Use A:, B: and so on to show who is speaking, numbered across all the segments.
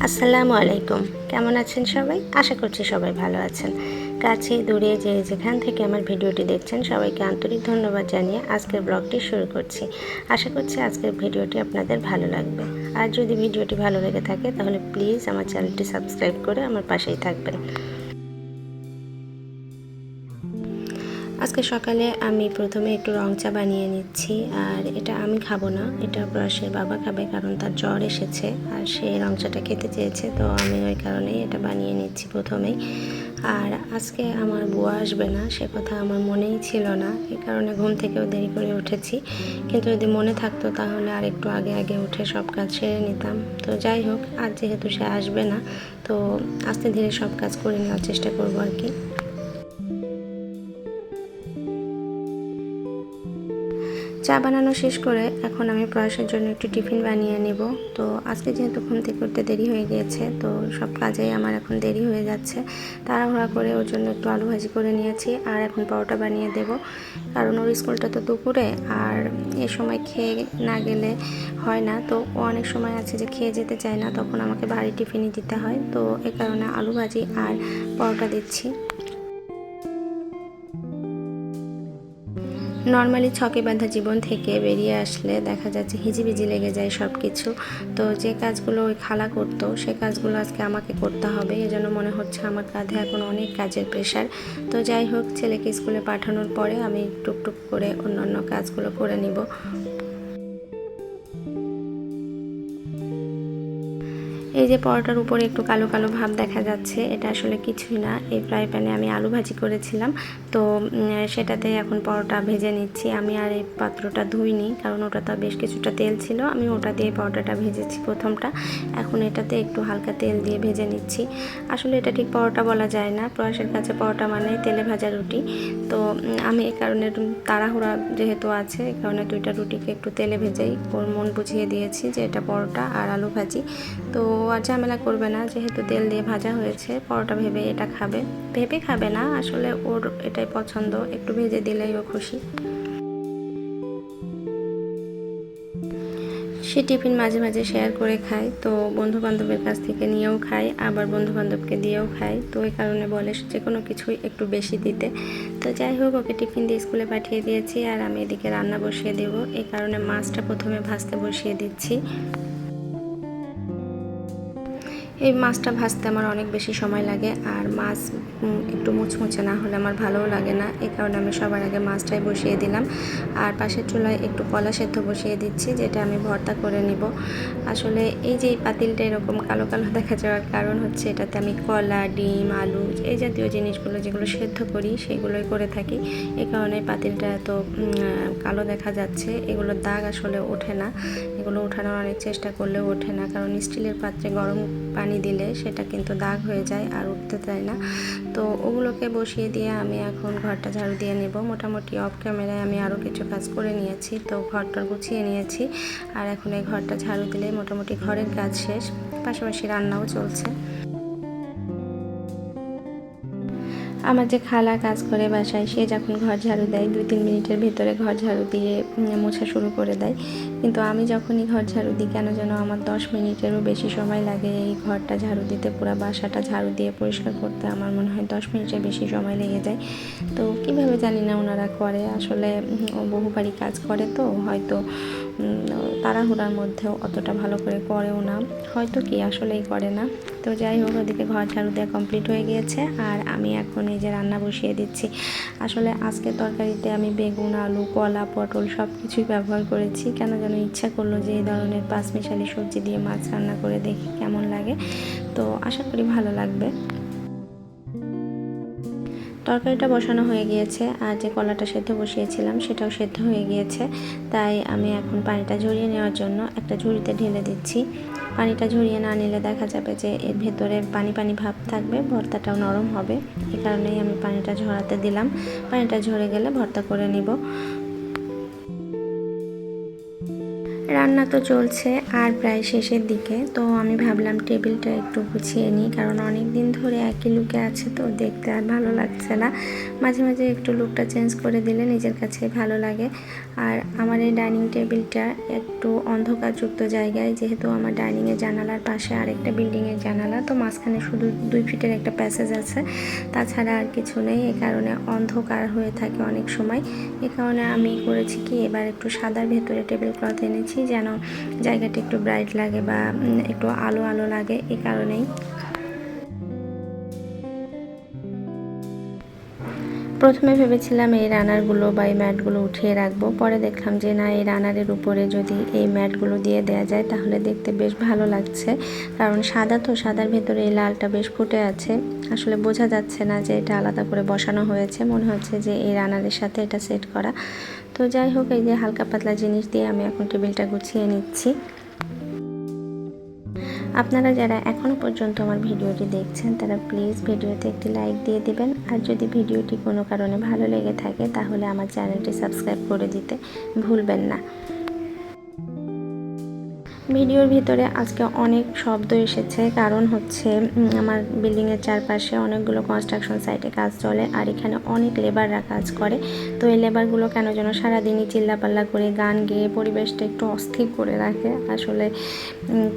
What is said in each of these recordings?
A: আসসালামু আলাইকুম। কেমন আছেন সবাই? আশা করছি সবাই ভালো আছেন। কাছে দূরে যে যেখান থেকে আমার ভিডিওটি দেখছেন সবাইকে আন্তরিক ধন্যবাদ জানিয়ে আজকের ব্লগটি শুরু করছি। আশা করছি আজকের ভিডিওটি আপনাদের ভালো লাগবে। আর যদি ভিডিওটি ভালো লেগে থাকে তাহলে প্লিজ আমার চ্যানেলটি সাবস্ক্রাইব করে আমার পাশেই থাকবেন। আজকে সকালে আমি প্রথমে একটু রং চা বানিয়ে নিচ্ছি, আর এটা আমি খাবো না, এটা প্রয়াসের বাবা খাবে, কারণ তার জ্বর এসেছে আর সে রং চাটা খেতে চেয়েছে, তো আমি ওই কারণেই এটা বানিয়ে নিচ্ছি প্রথমেই। আর আজকে আমার বুয়া আসবে না, সে কথা আমার মনেই ছিল না, এই কারণে ঘুম থেকেও দেরি করে উঠেছি। কিন্তু যদি মনে থাকতো তাহলে আর একটু আগে আগে উঠে সব কাজ সেরে নিতাম। তো যাই হোক, আজ যেহেতু সে আসবে না, তো আস্তে ধীরে সব কাজ করে নেওয়ার চেষ্টা করবো আর কি। চা বানানো শেষ করে এখন আমি প্রয়াসের জন্য একটু টিফিন বানিয়ে নেব। তো আজকে যেহেতু ঘুম থেকে উঠতে দেরি হয়ে গিয়েছে, তো সব কাজেই আমার এখন দেরি হয়ে যাচ্ছে। তাড়াহুড়া করে ওর জন্য একটু আলু ভাজি করে নিয়েছি, আর এখন পরোটা বানিয়ে দেব, কারণ ওর স্কুলটা তো দুপুরে, আর এ সময় খেয়ে না গেলে হয় না। তো ও অনেক সময় আছে যে খেয়ে যেতে চায় না, তখন আমাকে ভারী টিফিনই দিতে হয়, তো এ কারণে আলু ভাজি আর পরোটা দিচ্ছি। নর্মালি ছকে বাঁধা জীবন থেকে বেরিয়ে আসলে দেখা যাচ্ছে হিজিবিজি লেগে যায় সব কিছু। তো যে কাজগুলো ওই খালা করতো সে কাজগুলো আজকে আমাকে করতে হবে, এজন্য মনে হচ্ছে আমার কাঁধে এখন অনেক কাজের প্রেশার। তো যাই হোক, ছেলেকে স্কুলে পাঠানোর পরে আমি টুকটুক করে অন্যান্য কাজগুলো করে নিব। এই যে পরোটার উপরে একটু কালো কালো ভাব দেখা যাচ্ছে, এটা আসলে কিছুই না, এই ফ্রাই প্যানে আমি আলু ভাজি করেছিলাম, তো সেটাতে এখন পরোটা ভেজে নিচ্ছি। আমি আর এই পাত্রটা ধুইনি, কারণ ওটাতে বেশ কিছুটা তেল ছিল, আমি ওটা দিয়ে পরোটাটা ভেজেছি প্রথমটা। এখন এটাতে একটু হালকা তেল দিয়ে ভেজে নিচ্ছি। আসলে এটা ঠিক পরোটা বলা যায় না, প্রয়াসের কাছে পরোটা মানে তেলে ভাজা রুটি। তো আমি এই কারণে তাড়াহুড়া যেহেতু আছে, এই কারণে দুইটা রুটিকে একটু তেলে ভেজেই ওর মন বুঝিয়ে দিয়েছি যে এটা পরোটা আর আলু ভাজি। তো আর ঝামেলা করবে না, যেহেতু তেল দিয়ে ভাজা হয়েছে, পরোটা ভেবে এটা খাবে। ভেবে খাবে না, আসলে ওর এটাই পছন্দ, একটু ভেজে দিলেই ও খুশি। সে টিফিন মাঝে মাঝে শেয়ার করে খায়, তো বন্ধু বান্ধবের কাছ থেকে নিয়েও খায়, আবার বন্ধু বান্ধবকে দিয়েও খায়, তো ওই কারণে বলে যে কোনো কিছুই একটু বেশি দিতে। তো যাই হোক, ওকে টিফিন দিয়ে স্কুলে পাঠিয়ে দিয়েছি, আর আমি এদিকে রান্না বসিয়ে দেবো, এই কারণে মাছটা প্রথমে ভাজতে বসিয়ে দিচ্ছি। এই মাছটা ভাজতে আমার অনেক বেশি সময় লাগে, আর মাছ একটু মুচমুচে না হলে আমার ভালোও লাগে না, এই কারণে আমি সবার আগে মাছটাই বসিয়ে দিলাম। আর পাশের চুলায় একটু কলা সেদ্ধ বসিয়ে দিচ্ছি, যেটা আমি ভর্তা করে নিব। আসলে এই যে পাতিলটা এরকম কালো কালো দেখা যাওয়ার কারণ হচ্ছে এটাতে আমি কলা, ডিম, আলু এই জাতীয় জিনিসগুলো যেগুলো সেদ্ধ করি সেগুলোই করে থাকি, এই কারণে পাতিলটা এত কালো দেখা যাচ্ছে। এগুলোর দাগ আসলে ওঠে না, এগুলো ওঠানোর অনেক চেষ্টা করলেও ওঠে না, কারণ স্টিলের পাত্রে গরম পানি দিলে সেটা কিন্তু দাগ হয়ে যায় আর উঠতে চায় না। তো ওগুলোকে বসিয়ে দিয়ে আমি এখন ঘরটা ঝাড়ু দিয়ে নেব। মোটামুটি অফ ক্যামেরায় আমি আরও কিছু কাজ করে নিয়েছি, তো ঘরটা গুছিয়ে নিয়েছি, আর এখন এই ঘরটা ঝাড়ু দিলে মোটামুটি ঘরের কাজ শেষ, পাশাপাশি রান্নাও চলছে। আমার যে খালা কাজ করে বাসায়, সে যখন ঘর ঝাড়ু দেয় 2-3 মিনিটের ভেতরে ঘর ঝাড়ু দিয়ে মোছা শুরু করে দেয়, কিন্তু আমি যখনই ঘর ঝাড়ু দিই কেন যেন আমার 10 মিনিটেরও বেশি সময় লাগে এই ঘরটা ঝাড়ু দিতে। পুরো বাসাটা ঝাড়ু দিয়ে পরিষ্কার করতে আমার মনে হয় 10 মিনিটের বেশি সময় লেগে যায়। তো কীভাবে জানি না ওনারা করে, আসলে বহুবারই কাজ করে, তো হয়তো তাড়াহুড়ার মধ্যেও অতটা ভালো করে করেও না, হয়তো কি আসলেই করে না। তো যাই হোক, ওদিকে ঘর ঝাড়ু দেওয়া কমপ্লিট হয়ে গিয়েছে, আর আমি এখন এই যে রান্না বসিয়ে দিচ্ছি। আসলে আজকে তরকারিতে আমি বেগুন, আলু, কলা, পটল সব কিছুই ব্যবহার করেছি, কেন যেন ইচ্ছা করলো যে এই ধরনের পাঁচমিশালি সবজি দিয়ে মাছ রান্না করে দেখি কেমন লাগে, তো আশা করি ভালো লাগবে। তরকারিটা বসানো হয়ে গিয়েছে, আর যে কলাটা সেদ্ধ বসিয়েছিলাম সেটাও সেদ্ধ হয়ে গিয়েছে, তাই আমি এখন পানিটা ঝরিয়ে নেওয়ার জন্য একটা ঝুড়িতে ঢেলে দিচ্ছি। পানিটা ঝরিয়ে না নিলে দেখা যাবে যে এর ভেতরে পানি পানি ভাব থাকবে, ভর্তাটাও নরম হবে, এই কারণেই আমি পানিটা ঝরাতে দিলাম। পানিটা ঝরে গেলে ভর্তা করে নিব। রান্না তো চলছে আর প্রায় শেষের দিকে, তো আমি ভাবলাম টেবিলটা একটু গুছিয়ে নিই, কারণ অনেক দিন ধরে একই লুকে আছে, তো দেখতে আর ভালো লাগছে না। মাঝে মাঝে একটু লুকটা চেঞ্জ করে দিলে নিজের কাছে ভালো লাগে। আর আমার এই ডাইনিং টেবিলটা একটু অন্ধকারযুক্ত জায়গায়, যেহেতু আমার ডাইনিংয়ের জানালার পাশে আরেকটা বিল্ডিংয়ের জানালা, তো মাঝখানে শুধু 2 ফিটের একটা প্যাসেজ আছে, তাছাড়া আর কিছু নেই। এই কারণে অন্ধকার হয়ে থাকে অনেক সময়। এ কারণে আমি করেছি কি, এবার একটু সাদার ভেতরে টেবিল ক্লথ এনেছি, যেন জায়গাটা একটু ব্রাইট লাগে বা একটু আলো আলো লাগে, এই কারণেই। প্রথমে ভেবেছিলাম এই রানারগুলো বা এই ম্যাটগুলো উঠিয়ে রাখবো, পরে দেখলাম যে না, এই রানারের উপরে যদি এই ম্যাটগুলো দিয়ে দেওয়া যায় তাহলে দেখতে বেশ ভালো লাগছে। কারণ সাদা তো, সাদার ভেতরে এই লালটা বেশ ফুটে আছে, আসলে বোঝা যাচ্ছে না যে এটা আলাদা করে বসানো হয়েছে, মনে হচ্ছে যে এই রানারের সাথে এটা সেট করা। তো যাই হোক, এই যে হালকা পাতলা জিনিস দিয়ে আমি এখন টেবিলটা গুছিয়ে নিচ্ছি। আপনারা যারা এখনও পর্যন্ত আমার ভিডিওটি দেখছেন তারা প্লিজ ভিডিওতে একটি লাইক দিয়ে দিবেন, আর যদি ভিডিওটি কোনো কারণে ভালো লেগে থাকে তাহলে আমার চ্যানেলটি সাবস্ক্রাইব করে দিতে ভুলবেন না। ভিডিওর ভিতরে আজকে অনেক শব্দ এসেছে, কারণ হচ্ছে আমার বিল্ডিংয়ের চারপাশে অনেকগুলো কনস্ট্রাকশন সাইটে কাজ চলে, আর এখানে অনেক লেবাররা কাজ করে। তো এই লেবারগুলো কেন যেন সারাদিনই চিল্লাপাল্লা করে গান গেয়ে পরিবেশটা একটু অস্থির করে রাখে। আসলে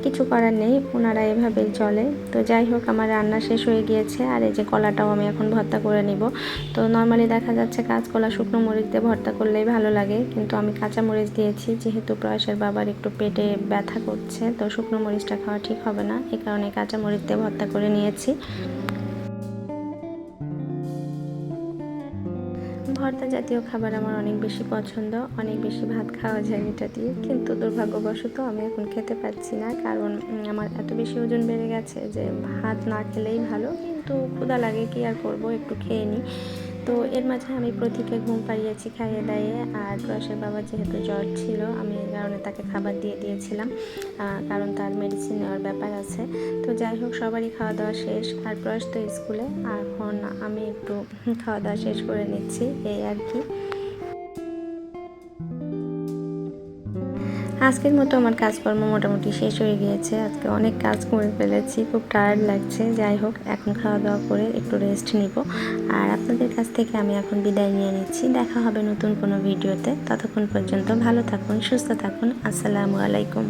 A: কিছু করার নেই, ওনারা এভাবেই চলে। তো যাই হোক, আমার রান্না শেষ হয়ে গিয়েছে, আর এই যে কলাটাও আমি এখন ভর্তা করে নিব। তো নর্মালি দেখা যাচ্ছে কাঁচকলা শুকনো মরিচ দিয়ে ভর্তা করলেই ভালো লাগে, কিন্তু আমি কাঁচা মরিচ দিয়েছি, যেহেতু প্রয়াসের বাবার একটু পেটে ব্যথা করছে, তো শুকনো মরিচটা খাওয়া ঠিক হবে না, এই কারণে কাঁচা মরিচ দিয়ে ভর্তা করে নিয়েছি। ভর্তা জাতীয় খাবার আমার অনেক বেশি পছন্দ, অনেক বেশি ভাত খাওয়া যায় এটা দিয়ে, কিন্তু দুর্ভাগ্যবশত আমি এখন খেতে পাচ্ছি না, কারণ আমার এত বেশি ওজন বেড়ে গেছে যে ভাত না খেলেই ভালো, কিন্তু ক্ষুধা লাগে, কি আর করব, একটু খেয়ে নিই। তো এর মাঝে আমি প্রতীকে ঘুম পাড়িয়েছি খাইয়ে দাইয়ে, আর প্রয়াসের বাবার যেহেতু জ্বর ছিল আমি এই কারণে তাকে খাবার দিয়ে দিয়েছিলাম, কারণ তার মেডিসিন নেওয়ার ব্যাপার আছে। তো যাই হোক, সবারই খাওয়া দাওয়া শেষ, আর প্রয়াস তো স্কুলে, এখন আমি একটু খাওয়া দাওয়া শেষ করে নিচ্ছি, এই আর কি। আজকের মতো আমার কাজকর্ম মোটামুটি শেষ হয়ে গিয়েছে, আজকে অনেক কাজ করে ফেলেছি, খুব টায়ার্ড লাগছে। যাই হোক, এখন খাওয়া দাওয়া করে একটু রেস্ট নিব, আর আপনাদের কাছ থেকে আমি এখন বিদায় নিয়ে নিচ্ছি। দেখা হবে নতুন কোনো ভিডিওতে, ততক্ষণ পর্যন্ত ভালো থাকুন, সুস্থ থাকুন। আসসালামু আলাইকুম।